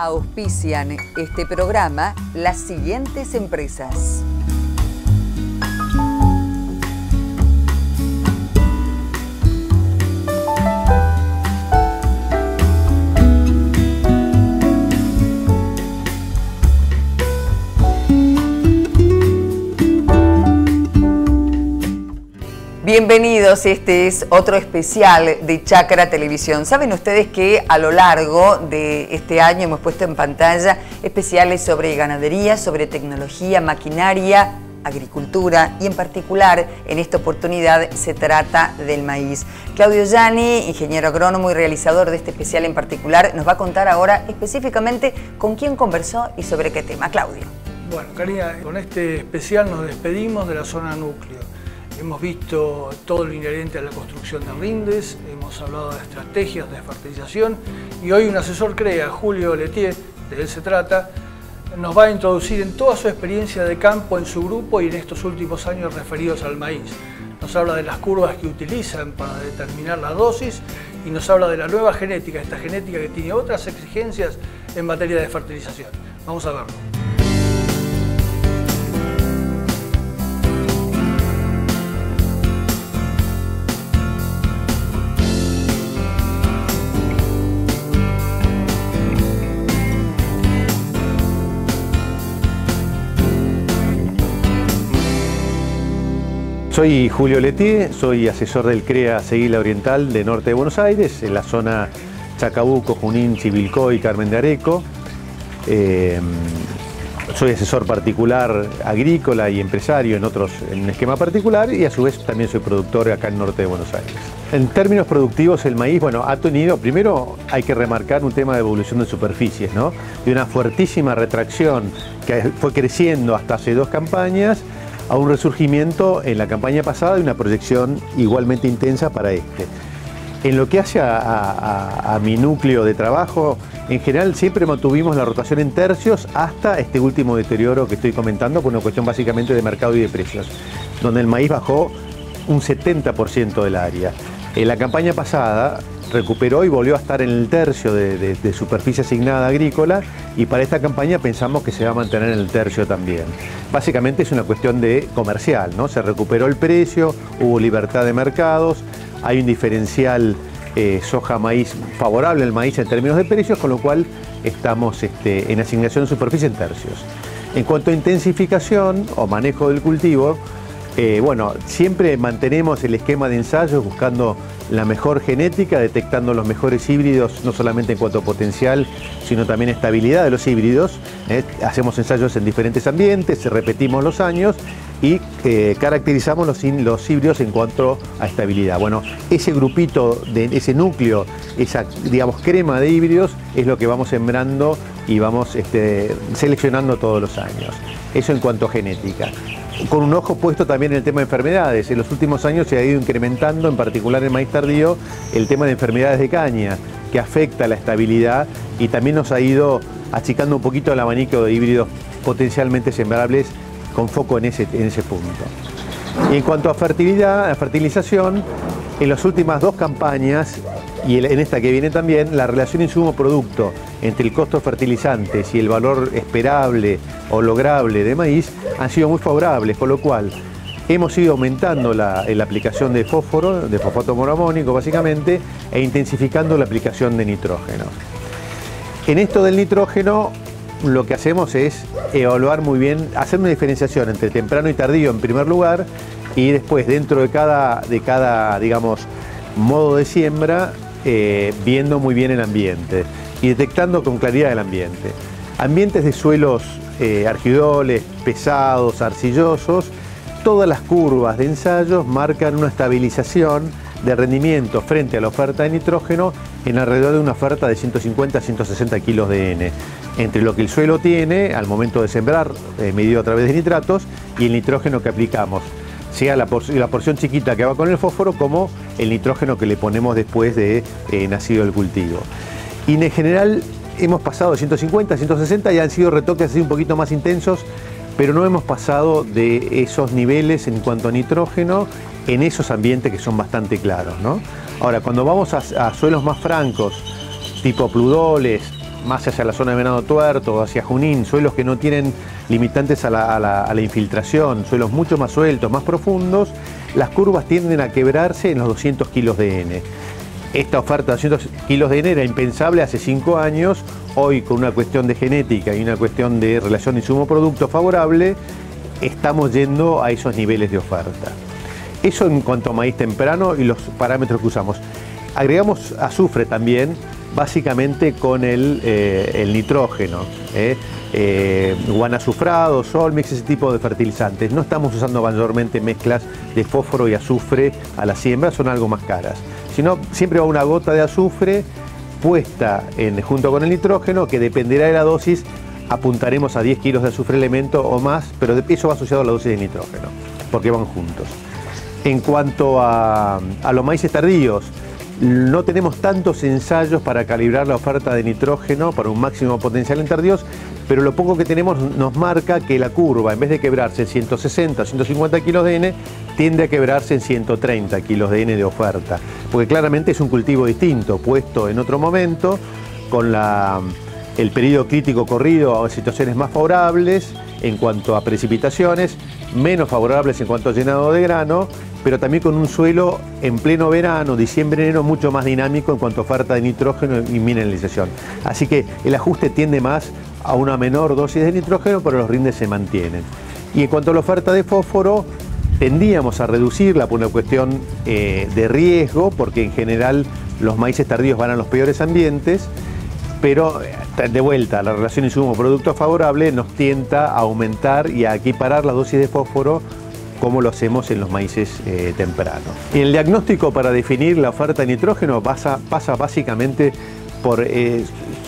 Auspician este programa las siguientes empresas. Bienvenidos, este es otro especial de Chacra Televisión. Saben ustedes que a lo largo de este año hemos puesto en pantalla especiales sobre ganadería, sobre tecnología, maquinaria, agricultura y en particular en esta oportunidad se trata del maíz. Claudio Gianni, ingeniero agrónomo y realizador de este especial en particular, nos va a contar ahora específicamente con quién conversó y sobre qué tema. Claudio. Bueno, Karina, con este especial nos despedimos de la zona núcleo. Hemos visto todo lo inherente a la construcción de rindes, hemos hablado de estrategias de fertilización y hoy un asesor CREA, Julio Letier, de él se trata, nos va a introducir en toda su experiencia de campo en su grupo y en estos últimos años referidos al maíz. Nos habla de las curvas que utilizan para determinar la dosis y nos habla de la nueva genética, esta genética que tiene otras exigencias en materia de fertilización. Vamos a verlo. Soy Julio Letier, soy asesor del CREA Seguila Oriental de Norte de Buenos Aires, en la zona Chacabuco, Junín, Chivilcoy, Carmen de Areco. Soy asesor particular agrícola y empresario en un esquema particular y a su vez también soy productor acá en Norte de Buenos Aires. En términos productivos el maíz, bueno, ha tenido, primero hay que remarcar un tema de evolución de superficies, ¿no? De una fuertísima retracción que fue creciendo hasta hace 2 campañas, a un resurgimiento en la campaña pasada y una proyección igualmente intensa para este. En lo que hace a mi núcleo de trabajo, en general siempre mantuvimos la rotación en tercios hasta este último deterioro que estoy comentando por una cuestión básicamente de mercado y de precios, donde el maíz bajó un 70% del área. En la campaña pasada recuperó y volvió a estar en el tercio de superficie asignada agrícola y para esta campaña pensamos que se va a mantener en el tercio también. Básicamente es una cuestión de comercial, ¿no? Se recuperó el precio, hubo libertad de mercados, hay un diferencial soja-maíz favorable al maíz en términos de precios, con lo cual estamos en asignación de superficie en tercios. En cuanto a intensificación o manejo del cultivo, bueno, siempre mantenemos el esquema de ensayos buscando la mejor genética, detectando los mejores híbridos, no solamente en cuanto a potencial, sino también estabilidad de los híbridos. Hacemos ensayos en diferentes ambientes, repetimos los años y caracterizamos los híbridos en cuanto a estabilidad. Bueno, ese grupito, ese núcleo, esa, digamos, crema de híbridos es lo que vamos sembrando y vamos seleccionando todos los años. Eso en cuanto a genética. Con un ojo puesto también en el tema de enfermedades. En los últimos años se ha ido incrementando, en particular en maíz tardío, el tema de enfermedades de caña, que afecta la estabilidad y también nos ha ido achicando un poquito el abanico de híbridos potencialmente sembrables con foco en ese punto. Y en cuanto a fertilidad, a fertilización, en las últimas 2 campañas y en esta que viene también, la relación insumo-producto entre el costo de fertilizantes y el valor esperable o lograble de maíz han sido muy favorables, con lo cual hemos ido aumentando la aplicación de fósforo, de fosfato monoamónico básicamente, e intensificando la aplicación de nitrógeno. En esto del nitrógeno, lo que hacemos es evaluar muy bien, hacer una diferenciación entre temprano y tardío en primer lugar y después dentro de cada digamos, modo de siembra, viendo muy bien el ambiente y detectando con claridad el ambiente. Ambientes de suelos argidoles, pesados, arcillosos, todas las curvas de ensayos marcan una estabilización de rendimiento frente a la oferta de nitrógeno en alrededor de una oferta de 150 a 160 kilos de N, entre lo que el suelo tiene al momento de sembrar, medido a través de nitratos, y el nitrógeno que aplicamos, sea la porción chiquita que va con el fósforo como el nitrógeno que le ponemos después de nacido el cultivo. Y en general hemos pasado de 150 a 160 y han sido retoques así un poquito más intensos, pero no hemos pasado de esos niveles en cuanto a nitrógeno en esos ambientes que son bastante claros, ¿no? Ahora, cuando vamos a suelos más francos, tipo pludoles, más hacia la zona de Venado Tuerto, hacia Junín, suelos que no tienen limitantes a la infiltración, suelos mucho más sueltos, más profundos, las curvas tienden a quebrarse en los 200 kilos de N. Esta oferta de 200 kilos de N era impensable hace 5 años, hoy con una cuestión de genética y una cuestión de relación insumo-producto favorable, estamos yendo a esos niveles de oferta. Eso en cuanto a maíz temprano y los parámetros que usamos. Agregamos azufre también, básicamente con el nitrógeno, guanazufrado, Solmix, ese tipo de fertilizantes. No estamos usando mayormente mezclas de fósforo y azufre a la siembra, son algo más caras. Sino siempre va una gota de azufre puesta junto con el nitrógeno, que dependerá de la dosis, apuntaremos a 10 kilos de azufre elemento o más, pero eso va asociado a la dosis de nitrógeno, porque van juntos. En cuanto a los maíces tardíos, no tenemos tantos ensayos para calibrar la oferta de nitrógeno para un máximo potencial en tardíos, pero lo poco que tenemos nos marca que la curva, en vez de quebrarse en 160 o 150 kilos de N, tiende a quebrarse en 130 kilos de N de oferta, porque claramente es un cultivo distinto, puesto en otro momento, con el periodo crítico corrido a situaciones más favorables en cuanto a precipitaciones, menos favorables en cuanto a llenado de grano, pero también con un suelo en pleno verano, diciembre, enero, mucho más dinámico en cuanto a oferta de nitrógeno y mineralización. Así que el ajuste tiende más a una menor dosis de nitrógeno, pero los rindes se mantienen. Y en cuanto a la oferta de fósforo, tendíamos a reducirla por una cuestión de riesgo, porque en general los maíces tardíos van a los peores ambientes, pero de vuelta, la relación insumo-producto favorable nos tienta a aumentar y a equiparar la dosis de fósforo como lo hacemos en los maíces tempranos. Y el diagnóstico para definir la oferta de nitrógeno pasa básicamente por...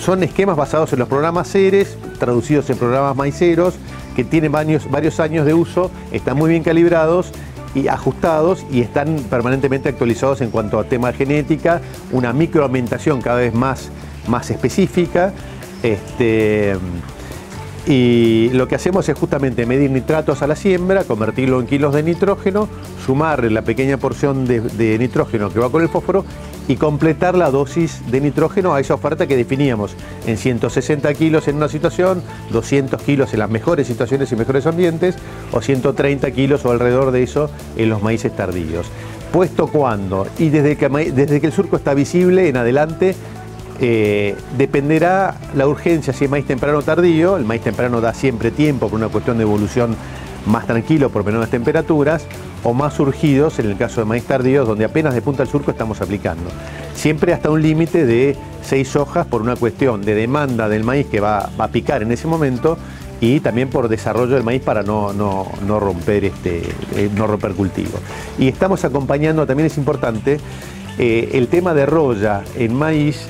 son esquemas basados en los programas CERES, traducidos en programas maiceros, que tienen varios años de uso, están muy bien calibrados y ajustados y están permanentemente actualizados en cuanto a tema de genética, una microaumentación cada vez más específica. Y lo que hacemos es justamente medir nitratos a la siembra, convertirlo en kilos de nitrógeno, sumarle la pequeña porción de nitrógeno que va con el fósforo y completar la dosis de nitrógeno a esa oferta que definíamos en 160 kilos en una situación, 200 kilos en las mejores situaciones y mejores ambientes, o 130 kilos o alrededor de eso en los maíces tardíos. ¿Puesto cuándo? Y desde que el surco está visible en adelante, dependerá la urgencia si es maíz temprano o tardío. El maíz temprano da siempre tiempo por una cuestión de evolución más tranquilo por menores temperaturas, o más surgidos en el caso de maíz tardío, donde apenas de punta al surco estamos aplicando. Siempre hasta un límite de 6 hojas por una cuestión de demanda del maíz que va a picar en ese momento, y también por desarrollo del maíz para no romper cultivo. Y estamos acompañando, también es importante, el tema de roya en maíz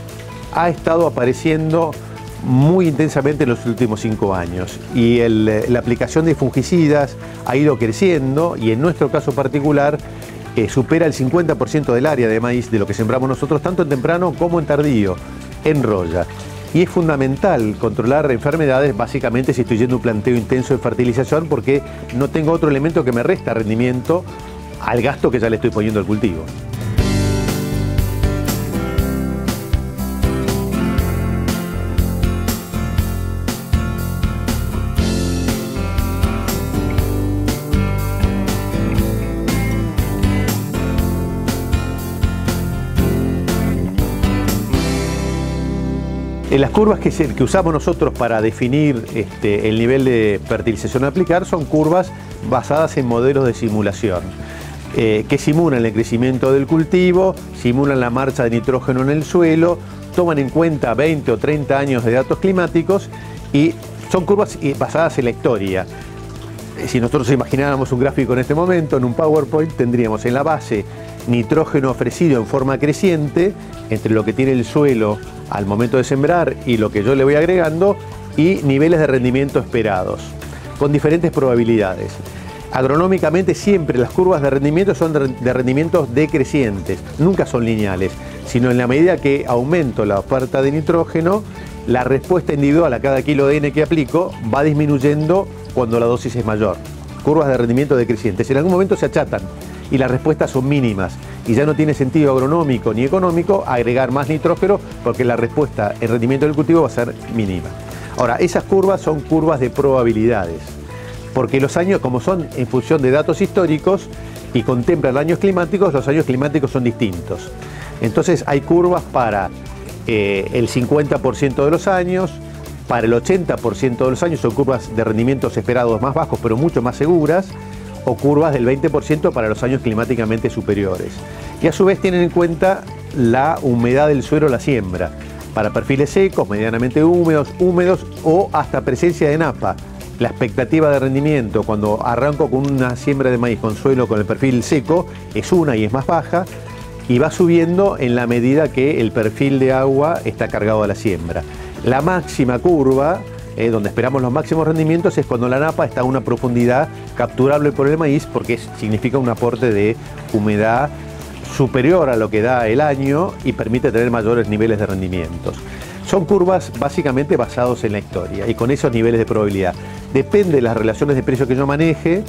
ha estado apareciendo muy intensamente en los últimos 5 años, y la aplicación de fungicidas ha ido creciendo, y en nuestro caso particular supera el 50% del área de maíz de lo que sembramos nosotros, tanto en temprano como en tardío, en roya. Y es fundamental controlar enfermedades, básicamente si estoy yendo a un planteo intenso de fertilización, porque no tengo otro elemento que me resta rendimiento al gasto que ya le estoy poniendo al cultivo. En las curvas que usamos nosotros para definir el nivel de fertilización a aplicar son curvas basadas en modelos de simulación, que simulan el crecimiento del cultivo, simulan la marcha de nitrógeno en el suelo, toman en cuenta 20 o 30 años de datos climáticos, y son curvas basadas en la historia. Si nosotros imagináramos un gráfico en este momento, en un PowerPoint, tendríamos en la base nitrógeno ofrecido en forma creciente entre lo que tiene el suelo al momento de sembrar y lo que yo le voy agregando, y niveles de rendimiento esperados, con diferentes probabilidades. Agronómicamente siempre las curvas de rendimiento son de rendimientos decrecientes, nunca son lineales, sino en la medida que aumento la oferta de nitrógeno, la respuesta individual a cada kilo de N que aplico va disminuyendo cuando la dosis es mayor. Curvas de rendimiento decrecientes, en algún momento se achatan y las respuestas son mínimas. Y ya no tiene sentido agronómico ni económico agregar más nitrógeno porque la respuesta en rendimiento del cultivo va a ser mínima. Ahora, esas curvas son curvas de probabilidades, porque los años, como son en función de datos históricos y contemplan años climáticos, los años climáticos son distintos. Entonces hay curvas para el 50% de los años, para el 80% de los años, son curvas de rendimientos esperados más bajos pero mucho más seguras, o curvas del 20% para los años climáticamente superiores. Y a su vez tienen en cuenta la humedad del suelo a la siembra, para perfiles secos, medianamente húmedos, o hasta presencia de napa. La expectativa de rendimiento cuando arranco con una siembra de maíz con suelo con el perfil seco es una y es más baja, y va subiendo en la medida que el perfil de agua está cargado a la siembra. La máxima curva, donde esperamos los máximos rendimientos, es cuando la napa está a una profundidad capturable por el maíz, porque significa un aporte de humedad superior a lo que da el año y permite tener mayores niveles de rendimientos. Son curvas básicamente basados en la historia y con esos niveles de probabilidad. Depende de las relaciones de precio que yo maneje,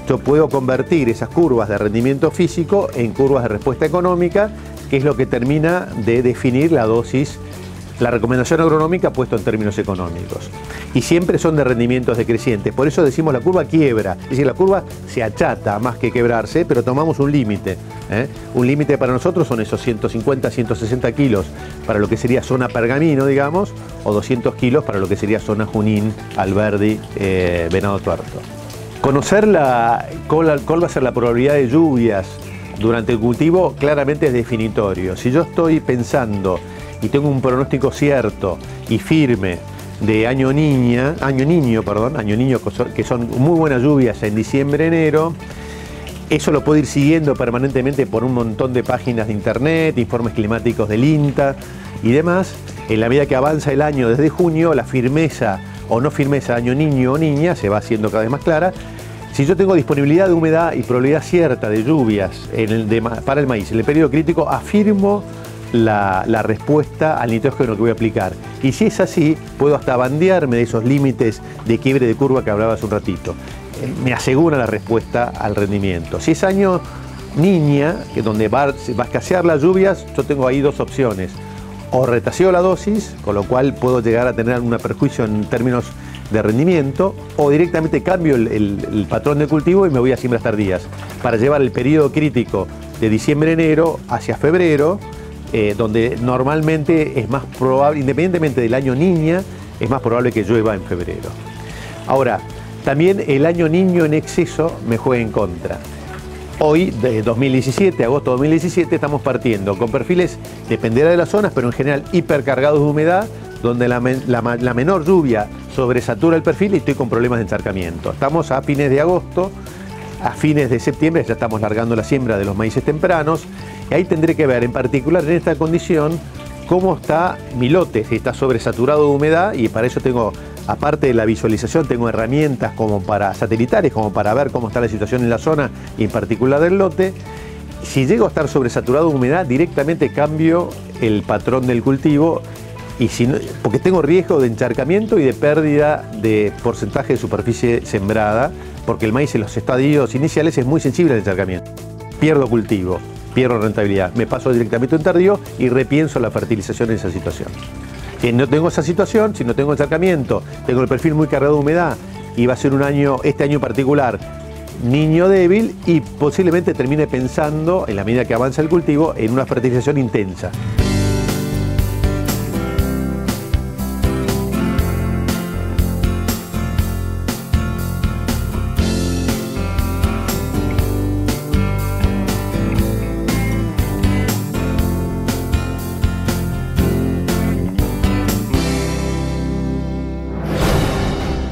yo puedo convertir esas curvas de rendimiento físico en curvas de respuesta económica, que es lo que termina de definir la dosis, la recomendación agronómica puesto en términos económicos. Y siempre son de rendimientos decrecientes, por eso decimos la curva quiebra, es decir, la curva se achata más que quebrarse, pero tomamos un límite. Un límite para nosotros son esos 150, 160 kilos para lo que sería zona Pergamino, digamos, o 200 kilos para lo que sería zona Junín, Alberdi, Venado Tuerto. Conocer cuál va a ser la probabilidad de lluvias durante el cultivo claramente es definitorio. Si yo estoy pensando y tengo un pronóstico cierto y firme de año niño, que son muy buenas lluvias en diciembre, enero, eso lo puedo ir siguiendo permanentemente por un montón de páginas de internet, informes climáticos del INTA y demás. En la medida que avanza el año desde junio, la firmeza o no firmeza año niño o niña se va haciendo cada vez más clara. Si yo tengo disponibilidad de humedad y probabilidad cierta de lluvias para el maíz en el periodo crítico, afirmo la respuesta al nitrógeno que voy a aplicar. Y si es así, puedo hasta bandearme de esos límites de quiebre de curva que hablaba hace un ratito. Me asegura la respuesta al rendimiento. Si es año niña, que donde va a escasear las lluvias, yo tengo ahí dos opciones. O retaseo la dosis, con lo cual puedo llegar a tener algún perjuicio en términos de rendimiento, o directamente cambio el patrón de cultivo y me voy a siembras tardías, para llevar el periodo crítico de diciembre-enero hacia febrero, donde normalmente es más probable, independientemente del año niña, es más probable que llueva en febrero. Ahora, también el año niño en exceso me juega en contra. Hoy, de 2017, agosto de 2017, estamos partiendo con perfiles, dependerá de las zonas, pero en general hipercargados de humedad, donde la menor lluvia sobresatura el perfil y estoy con problemas de encharcamiento. Estamos a fines de agosto, a fines de septiembre ya estamos largando la siembra de los maíces tempranos, y ahí tendré que ver en particular en esta condición cómo está mi lote, si está sobresaturado de humedad, y para eso tengo, aparte de la visualización, tengo herramientas como para satelitales, como para ver cómo está la situación en la zona y en particular del lote. Si llego a estar sobresaturado de humedad, directamente cambio el patrón del cultivo, y si no, porque tengo riesgo de encharcamiento y de pérdida de porcentaje de superficie sembrada, porque el maíz en los estadios iniciales es muy sensible al encharcamiento. Pierdo cultivo, pierdo rentabilidad, me paso directamente a un tardío y repienso la fertilización en esa situación. Si no tengo esa situación, si no tengo encharcamiento, tengo el perfil muy cargado de humedad y va a ser un año, este año en particular, niño débil, y posiblemente termine pensando, en la medida que avanza el cultivo, en una fertilización intensa.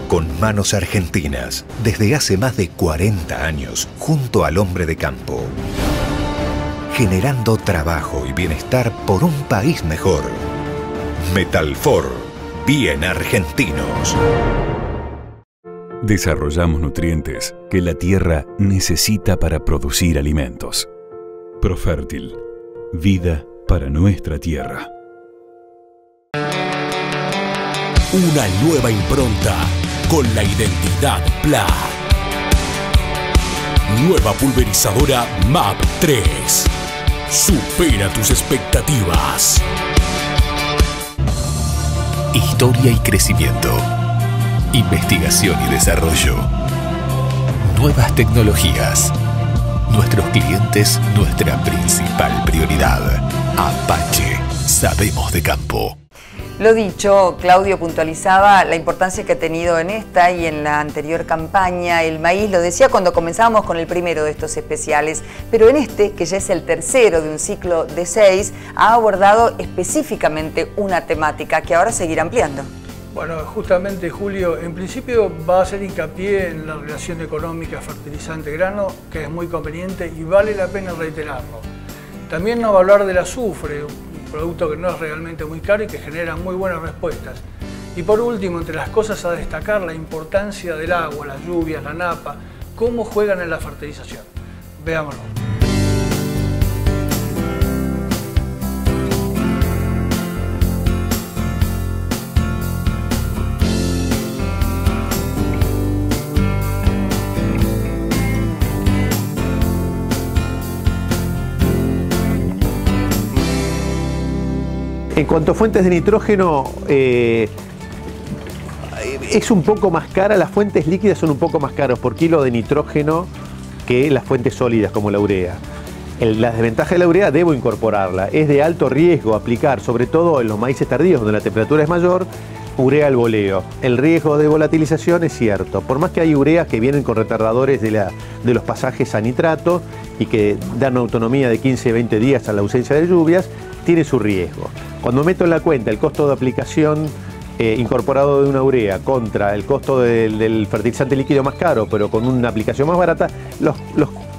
Con manos argentinas, desde hace más de 40 años, junto al hombre de campo. Generando trabajo y bienestar por un país mejor. Metalfor, bien argentinos. Desarrollamos nutrientes que la tierra necesita para producir alimentos. Profértil, vida para nuestra tierra. Una nueva impronta con la identidad PLA. Nueva pulverizadora MAP 3. Supera tus expectativas. Historia y crecimiento. Investigación y desarrollo. Nuevas tecnologías. Nuestros clientes, nuestra principal prioridad. Apache. Sabemos de campo. Lo dicho, Claudio puntualizaba la importancia que ha tenido en esta y en la anterior campaña el maíz, lo decía cuando comenzábamos con el primero de estos especiales, pero en este, que ya es el tercero de un ciclo de 6, ha abordado específicamente una temática que ahora seguirá ampliando. Bueno, justamente, Julio, en principio va a hacer hincapié en la relación económica fertilizante-grano, que es muy conveniente y vale la pena reiterarlo. También nos va a hablar del azufre, producto que no es realmente muy caro y que genera muy buenas respuestas. Y por último, entre las cosas a destacar, la importancia del agua, las lluvias, la napa, cómo juegan en la fertilización. Veámoslo. En cuanto a fuentes de nitrógeno, es un poco más cara, las fuentes líquidas son un poco más caras por kilo de nitrógeno que las fuentes sólidas como la urea. La desventaja de la urea debo incorporarla, es de alto riesgo aplicar, sobre todo en los maíces tardíos donde la temperatura es mayor, urea al boleo. El riesgo de volatilización es cierto, por más que hay ureas que vienen con retardadores de los pasajes a nitrato y que dan una autonomía de 15-20 días a la ausencia de lluvias, tiene su riesgo. Cuando meto en la cuenta el costo de aplicación incorporado de una urea contra el costo del fertilizante líquido más caro, pero con una aplicación más barata, los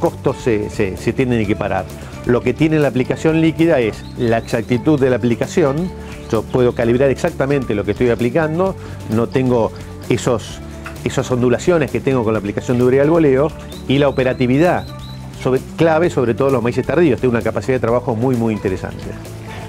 costos se tienden a equiparar. Lo que tiene la aplicación líquida es la exactitud de la aplicación. Yo puedo calibrar exactamente lo que estoy aplicando, no tengo esas ondulaciones que tengo con la aplicación de urea al boleo, y la operatividad clave, sobre todo los maíces tardíos, tiene una capacidad de trabajo muy interesante.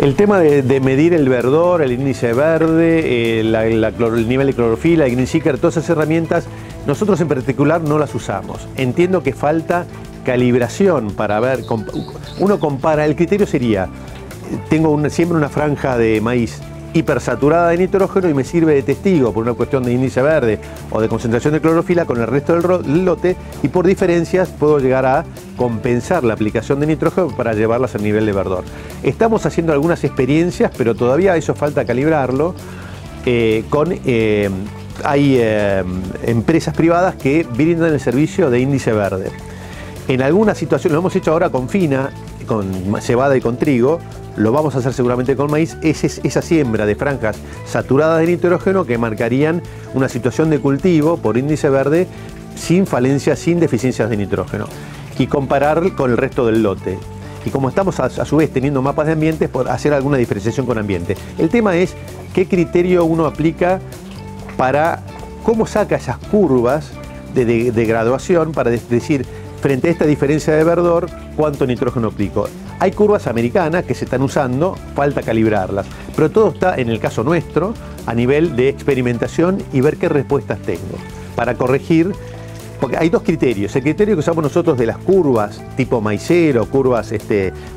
El tema de medir el verdor, el índice verde, el nivel de clorofila, el green seeker, todas esas herramientas, nosotros en particular no las usamos. Entiendo que falta calibración para ver, uno compara, el criterio sería, tengo siempre una franja de maíz hipersaturada de nitrógeno y me sirve de testigo por una cuestión de índice verde o de concentración de clorofila con el resto del lote, y por diferencias puedo llegar a compensar la aplicación de nitrógeno para llevarlas al nivel de verdor. Estamos haciendo algunas experiencias, pero todavía eso falta calibrarlo. Hay empresas privadas que brindan el servicio de índice verde. En algunas situaciones, lo hemos hecho ahora con fina, con cebada y con trigo, lo vamos a hacer seguramente con maíz, esa siembra de franjas saturadas de nitrógeno que marcarían una situación de cultivo por índice verde sin falencias, sin deficiencias de nitrógeno, y comparar con el resto del lote. Y como estamos a su vez teniendo mapas de ambientes, por hacer alguna diferenciación con ambiente. El tema es qué criterio uno aplica para cómo saca esas curvas de graduación para decir, frente a esta diferencia de verdor, cuánto nitrógeno aplico. Hay curvas americanas que se están usando, falta calibrarlas, pero todo está, en el caso nuestro, a nivel de experimentación y ver qué respuestas tengo para corregir, porque hay dos criterios. El criterio que usamos nosotros de las curvas tipo maicero, curvas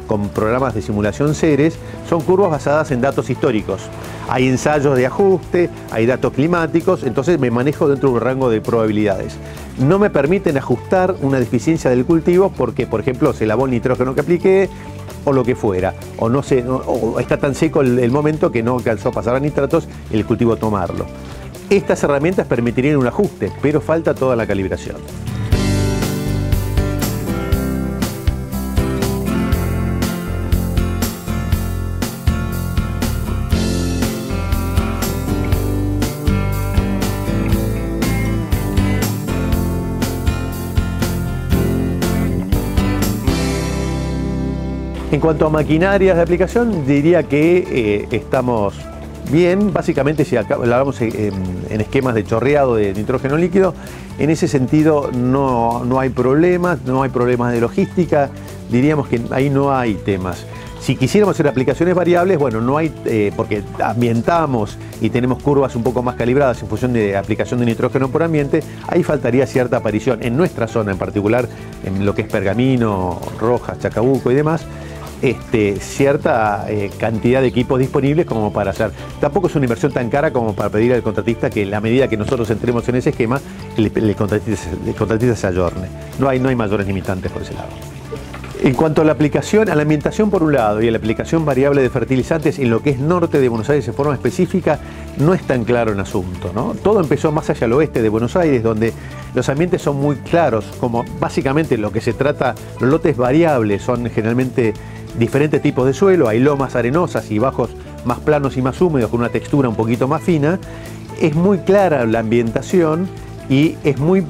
con programas de simulación Ceres, son curvas basadas en datos históricos. Hay ensayos de ajuste, hay datos climáticos, entonces me manejo dentro de un rango de probabilidades. No me permiten ajustar una deficiencia del cultivo porque, por ejemplo, se lavó el nitrógeno que apliqué o lo que fuera, o está tan seco el momento que no alcanzó a pasar a nitratos el cultivo tomarlo. Estas herramientas permitirían un ajuste, pero falta toda la calibración. En cuanto a maquinarias de aplicación, diría que estamos bien. Básicamente, si hablamos en esquemas de chorreado de nitrógeno líquido, en ese sentido no hay problemas de logística, diríamos que ahí no hay temas. Si quisiéramos hacer aplicaciones variables, bueno, no hay, porque ambientamos y tenemos curvas un poco más calibradas en función de aplicación de nitrógeno por ambiente, ahí faltaría cierta aparición, en nuestra zona en particular, en lo que es Pergamino, Rojas, Chacabuco y demás, cierta cantidad de equipos disponibles como para hacer. Tampoco es una inversión tan cara como para pedir al contratista que a la medida que nosotros entremos en ese esquema, el contratista se ayorne. No hay mayores limitantes por ese lado. En cuanto a la aplicación, a la ambientación por un lado y a la aplicación variable de fertilizantes en lo que es norte de Buenos Aires de forma específica, no es tan claro el asunto, ¿no? Todo empezó más hacia el oeste de Buenos Aires, donde los ambientes son muy claros, como básicamente lo que se trata, los lotes variables son generalmente diferentes tipos de suelo, hay lomas arenosas y bajos más planos y más húmedos con una textura un poquito más fina. Es muy clara la ambientación y es muy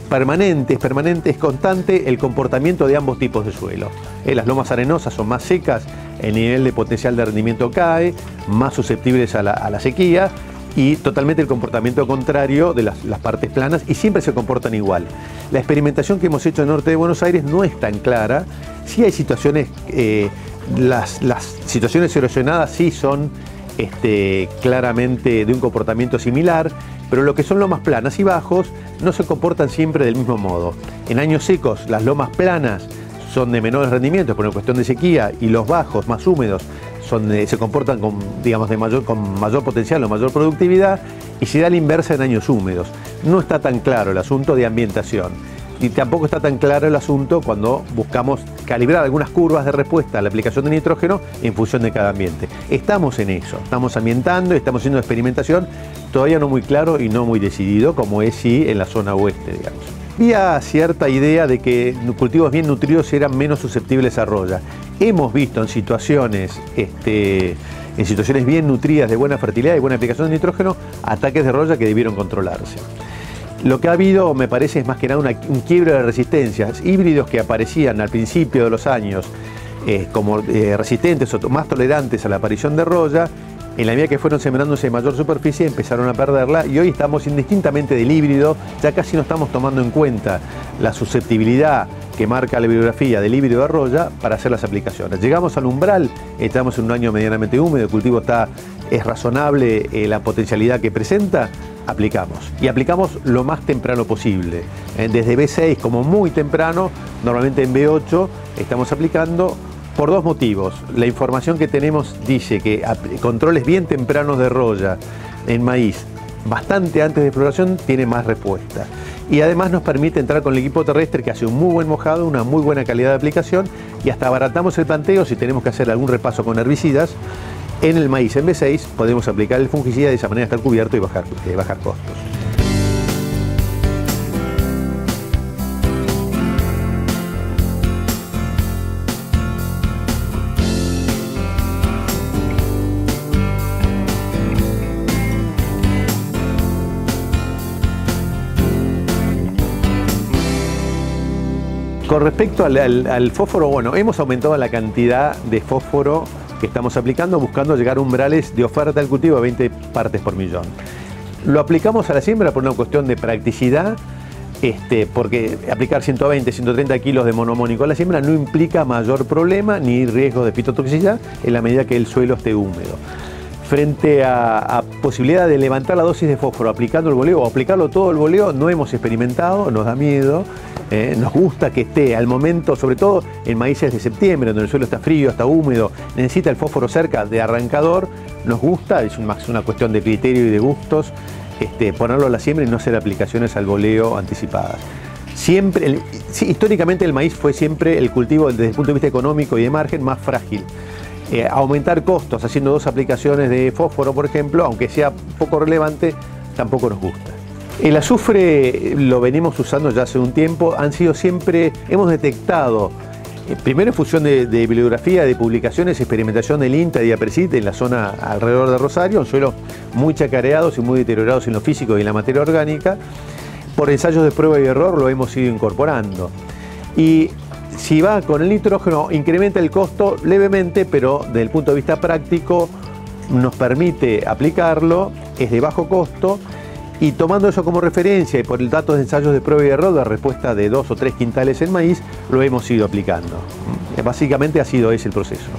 permanente, es constante el comportamiento de ambos tipos de suelo. Las lomas arenosas son más secas, el nivel de potencial de rendimiento cae, más susceptibles a la sequía, y totalmente el comportamiento contrario de las partes planas, y siempre se comportan igual. La experimentación que hemos hecho en el norte de Buenos Aires no es tan clara. Sí hay situaciones, las situaciones erosionadas sí son claramente de un comportamiento similar, pero lo que son lomas planas y bajos no se comportan siempre del mismo modo. En años secos las lomas planas son de menores rendimientos por una cuestión de sequía, y los bajos más húmedos se comportan con mayor potencial o mayor productividad, y se da la inversa en años húmedos. No está tan claro el asunto de ambientación, y tampoco está tan claro el asunto cuando buscamos calibrar algunas curvas de respuesta a la aplicación de nitrógeno en función de cada ambiente. Estamos en eso, estamos ambientando, estamos haciendo experimentación, todavía no muy claro y no muy decidido, como es sí en la zona oeste, digamos. Había cierta idea de que cultivos bien nutridos eran menos susceptibles a roya. Hemos visto en situaciones bien nutridas, de buena fertilidad y buena aplicación de nitrógeno, ataques de roya que debieron controlarse. Lo que ha habido, me parece, es más que nada un quiebre de resistencias. Híbridos que aparecían al principio de los años como resistentes o más tolerantes a la aparición de roya, en la medida que fueron sembrándose en mayor superficie empezaron a perderla, y hoy estamos indistintamente del híbrido, ya casi no estamos tomando en cuenta la susceptibilidad que marca la bibliografía del híbrido de roya para hacer las aplicaciones. Llegamos al umbral, estamos en un año medianamente húmedo, el cultivo es razonable la potencialidad que presenta, aplicamos. Y aplicamos lo más temprano posible. Desde B6 como muy temprano, normalmente en B8 estamos aplicando por dos motivos. La información que tenemos dice que controles bien tempranos de roya en maíz, bastante antes de floración, tiene más respuesta. Y además nos permite entrar con el equipo terrestre que hace un muy buen mojado, una muy buena calidad de aplicación, y hasta abaratamos el planteo si tenemos que hacer algún repaso con herbicidas. En el maíz en B6 podemos aplicar el fungicida, de esa manera estar cubierto y bajar costos. Con respecto al fósforo, bueno, hemos aumentado la cantidad de fósforo que estamos aplicando, buscando llegar a umbrales de oferta al cultivo a 20 partes por millón. Lo aplicamos a la siembra por una cuestión de practicidad, porque aplicar 120, 130 kilos de monoamónico a la siembra no implica mayor problema ni riesgo de fitotoxicidad en la medida que el suelo esté húmedo. Frente a posibilidad de levantar la dosis de fósforo aplicando el boleo o aplicarlo todo el boleo, no hemos experimentado, nos da miedo. Nos gusta que esté al momento, sobre todo en maíces de septiembre, donde el suelo está frío, está húmedo, necesita el fósforo cerca de arrancador. Nos gusta, es una cuestión de criterio y de gustos, ponerlo a la siembra y no hacer aplicaciones al boleo anticipadas. Siempre, históricamente el maíz fue siempre el cultivo desde el punto de vista económico y de margen más frágil. Aumentar costos haciendo 2 aplicaciones de fósforo, por ejemplo, aunque sea poco relevante, tampoco nos gusta. El azufre lo venimos usando ya hace un tiempo, hemos detectado, primero en función de bibliografía, de publicaciones, experimentación del INTA y APRESIT en la zona alrededor de Rosario, en suelos muy chacareados y muy deteriorados en lo físico y en la materia orgánica. Por ensayos de prueba y error lo hemos ido incorporando. Y si va con el nitrógeno, incrementa el costo levemente, pero desde el punto de vista práctico nos permite aplicarlo, es de bajo costo. Y tomando eso como referencia y por el dato de ensayos de prueba y error, la respuesta de 2 o 3 quintales en maíz, lo hemos ido aplicando. Básicamente ha sido ese el proceso.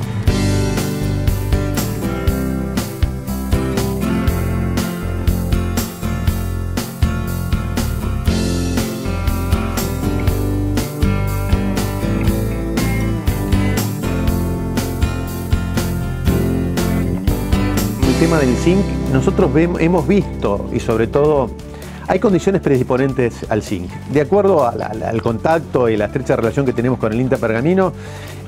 tema del zinc, nosotros hemos visto, y sobre todo, hay condiciones predisponentes al zinc. De acuerdo al contacto y la estrecha relación que tenemos con el INTA Pergamino,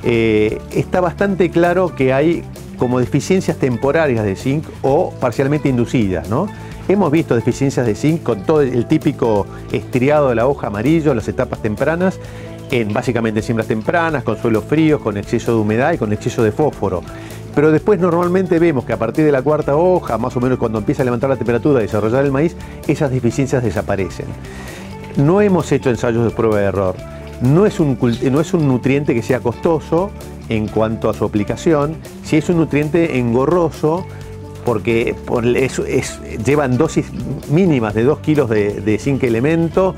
está bastante claro que hay como deficiencias temporarias de zinc o parcialmente inducidas, ¿no? Hemos visto deficiencias de zinc con todo el típico estriado de la hoja amarillo, las etapas tempranas, básicamente siembras tempranas, con suelos fríos, con exceso de humedad y con exceso de fósforo. Pero después normalmente vemos que a partir de la cuarta hoja, más o menos cuando empieza a levantar la temperatura y desarrollar el maíz, esas deficiencias desaparecen. No hemos hecho ensayos de prueba de error. No es un nutriente que sea costoso en cuanto a su aplicación, sí es un nutriente engorroso porque llevan dosis mínimas de 2 kilos de zinc elemento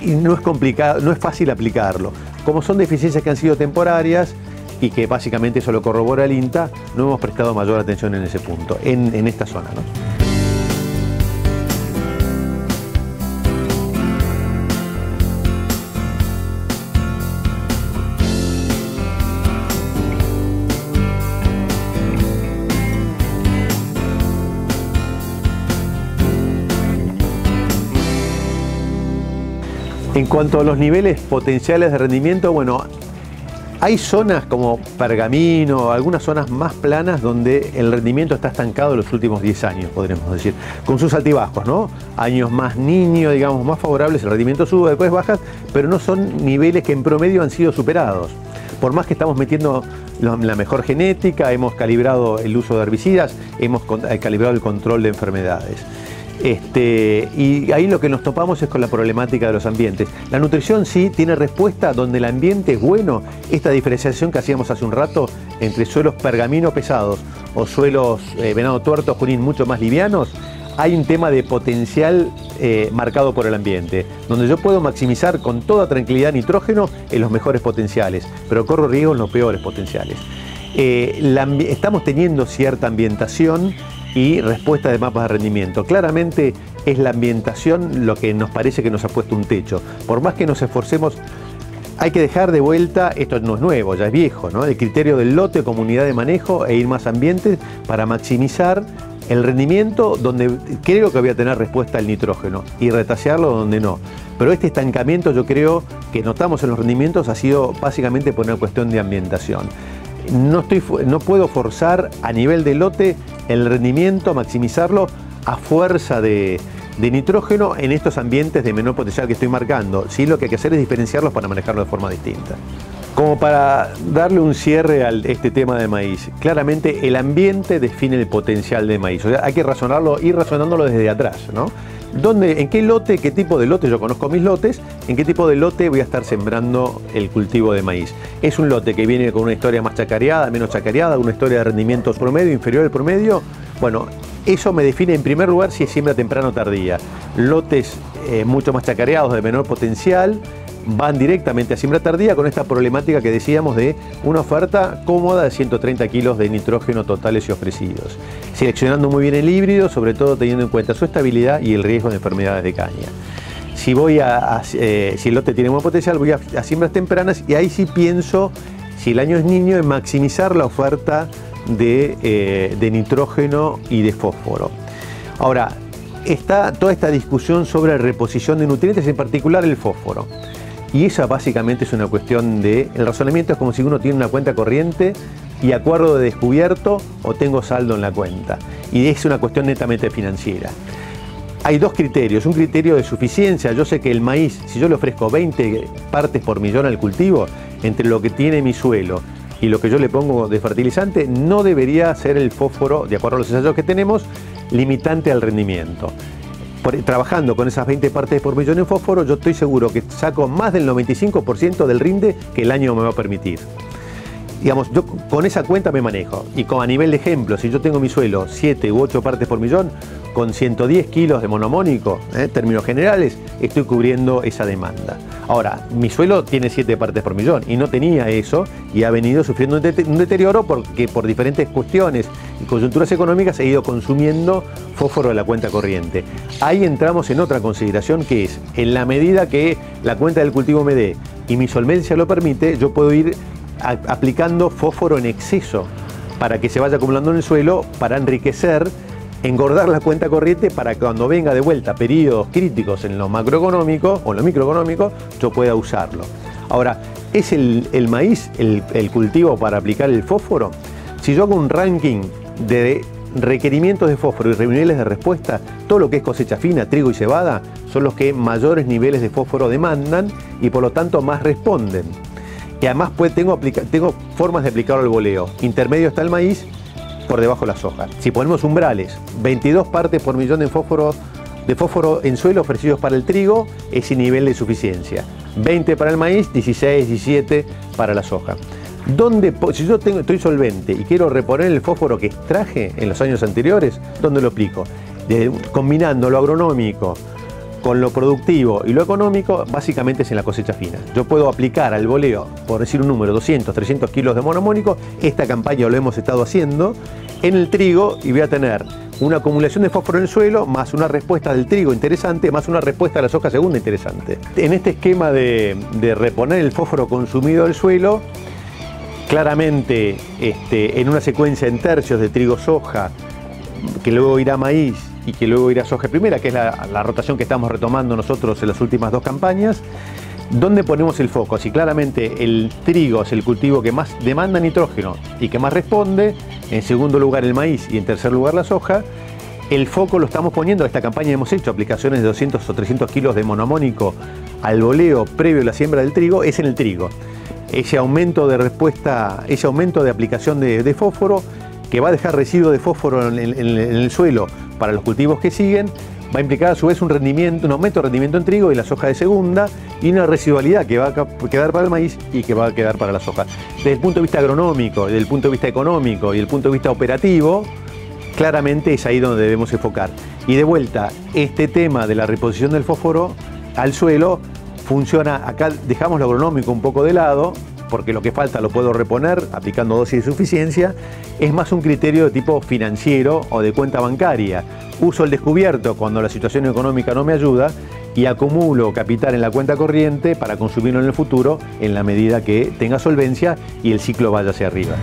y no es complicado, no es fácil aplicarlo. Como son deficiencias que han sido temporarias y que básicamente eso lo corrobora el INTA, no hemos prestado mayor atención en ese punto, en esta zona, ¿no? En cuanto a los niveles potenciales de rendimiento, bueno, hay zonas como Pergamino, algunas zonas más planas donde el rendimiento está estancado en los últimos 10 años, podríamos decir, con sus altibajos, ¿no? Años más niños, digamos, más favorables, el rendimiento sube, después bajas, pero no son niveles que en promedio han sido superados. Por más que estamos metiendo la mejor genética, hemos calibrado el uso de herbicidas, hemos calibrado el control de enfermedades. Y ahí lo que nos topamos es con la problemática de los ambientes. La nutrición sí tiene respuesta donde el ambiente es bueno. Esta diferenciación que hacíamos hace un rato entre suelos pergamino pesados o suelos venado tuerto junín mucho más livianos, hay un tema de potencial marcado por el ambiente, donde yo puedo maximizar con toda tranquilidad nitrógeno en los mejores potenciales, pero corro riesgo en los peores potenciales. Estamos teniendo cierta ambientación y respuesta de mapas de rendimiento. Claramente es la ambientación lo que nos parece que nos ha puesto un techo. Por más que nos esforcemos, hay que dejar de vuelta, esto no es nuevo, ya es viejo, ¿no? El criterio del lote como unidad de manejo e ir más ambientes para maximizar el rendimiento donde creo que voy a tener respuesta al nitrógeno y retasearlo donde no. Pero este estancamiento yo creo que notamos en los rendimientos ha sido básicamente por una cuestión de ambientación. No puedo forzar a nivel de lote el rendimiento, maximizarlo a fuerza de nitrógeno en estos ambientes de menor potencial que estoy marcando. Sí, lo que hay que hacer es diferenciarlos para manejarlo de forma distinta. Como para darle un cierre a este tema de maíz, claramente el ambiente define el potencial de maíz. O sea, hay que ir razonándolo desde atrás, ¿no? ¿En qué lote, qué tipo de lote? Yo conozco mis lotes, ¿en qué tipo de lote voy a estar sembrando el cultivo de maíz? ¿Es un lote que viene con una historia más chacareada, menos chacareada, una historia de rendimientos promedio, inferior al promedio? Bueno, eso me define en primer lugar si es siembra temprana o tardía. Lotes mucho más chacareados, de menor potencial, van directamente a siembra tardía con esta problemática que decíamos de una oferta cómoda de 130 kilos de nitrógeno totales y ofrecidos. Seleccionando muy bien el híbrido, sobre todo teniendo en cuenta su estabilidad y el riesgo de enfermedades de caña. Si el lote tiene buen potencial, voy a siembras tempranas y ahí sí pienso, si el año es niño, en maximizar la oferta de nitrógeno y de fósforo. Ahora, está toda esta discusión sobre reposición de nutrientes, en particular el fósforo. Y esa básicamente es una cuestión el razonamiento es como si uno tiene una cuenta corriente y acuerdo de descubierto o tengo saldo en la cuenta. Y es una cuestión netamente financiera. Hay dos criterios, un criterio de suficiencia. Yo sé que el maíz, si yo le ofrezco 20 partes por millón al cultivo, entre lo que tiene mi suelo y lo que yo le pongo de fertilizante, no debería ser el fósforo, de acuerdo a los ensayos que tenemos, limitante al rendimiento. Trabajando con esas 20 partes por millón en fósforo, yo estoy seguro que saco más del 95% del rinde que el año me va a permitir. Digamos, yo con esa cuenta me manejo. Y a nivel de ejemplo, si yo tengo mi suelo 7 u 8 partes por millón, con 110 kilos de monomónico, en términos generales, estoy cubriendo esa demanda. Ahora, mi suelo tiene 7 partes por millón y no tenía eso y ha venido sufriendo un deterioro porque por diferentes cuestiones y coyunturas económicas he ido consumiendo fósforo de la cuenta corriente. Ahí entramos en otra consideración que es, en la medida que la cuenta del cultivo me dé y mi solvencia lo permite, yo puedo ir aplicando fósforo en exceso para que se vaya acumulando en el suelo, para enriquecer, engordar la cuenta corriente para que cuando venga de vuelta periodos críticos en lo macroeconómico o en lo microeconómico, yo pueda usarlo. Ahora, ¿es el maíz el cultivo para aplicar el fósforo? Si yo hago un ranking de requerimientos de fósforo y niveles de respuesta, todo lo que es cosecha fina, trigo y cebada, son los que mayores niveles de fósforo demandan y por lo tanto más responden. Y además tengo formas de aplicarlo al boleo. Intermedio está el maíz, por debajo la soja. Si ponemos umbrales, 22 partes por millón de fósforo en suelo ofrecidos para el trigo, ese nivel de suficiencia. 20 para el maíz, 16, 17 para la soja. Si yo estoy solvente y quiero reponer el fósforo que extraje en los años anteriores, ¿dónde lo aplico? Combinando lo agronómico con lo productivo y lo económico, básicamente es en la cosecha fina. Yo puedo aplicar al boleo, por decir un número, 200, 300 kilos de monoamónico. Esta campaña lo hemos estado haciendo en el trigo y voy a tener una acumulación de fósforo en el suelo, más una respuesta del trigo interesante, más una respuesta de la soja segunda interesante. En este esquema de reponer el fósforo consumido del suelo, claramente en una secuencia en tercios de trigo-soja, que luego irá maíz y que luego irá soja primera, que es la rotación que estamos retomando nosotros en las últimas 2 campañas, ¿dónde ponemos el foco? Si claramente el trigo es el cultivo que más demanda nitrógeno y que más responde, en segundo lugar el maíz y en tercer lugar la soja, el foco lo estamos poniendo. Esta campaña hemos hecho aplicaciones de 200 o 300 kilos de monoamónico al boleo previo a la siembra del trigo, es en el trigo. Ese aumento de respuesta, ese aumento de aplicación de fósforo, que va a dejar residuo de fósforo en el suelo para los cultivos que siguen, va a implicar a su vez un aumento de rendimiento en trigo y la soja de segunda, y una residualidad que va a quedar para el maíz y que va a quedar para la soja. Desde el punto de vista agronómico, desde el punto de vista económico y desde el punto de vista operativo, claramente es ahí donde debemos enfocar. Y de vuelta, este tema de la reposición del fósforo al suelo funciona. Acá dejamos lo agronómico un poco de lado, porque lo que falta lo puedo reponer aplicando dosis de suficiencia. Es más un criterio de tipo financiero o de cuenta bancaria. Uso el descubierto cuando la situación económica no me ayuda y acumulo capital en la cuenta corriente para consumirlo en el futuro en la medida que tenga solvencia y el ciclo vaya hacia arriba.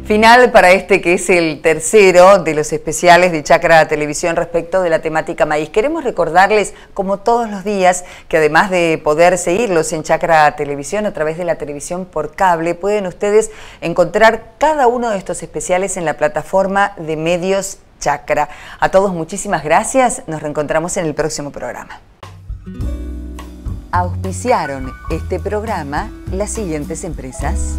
Final para este que es el tercero de los especiales de Chacra Televisión respecto de la temática maíz. Queremos recordarles, como todos los días, que además de poder seguirlos en Chacra Televisión a través de la televisión por cable, pueden ustedes encontrar cada uno de estos especiales en la plataforma de medios Chacra. A todos muchísimas gracias, nos reencontramos en el próximo programa. Auspiciaron este programa las siguientes empresas.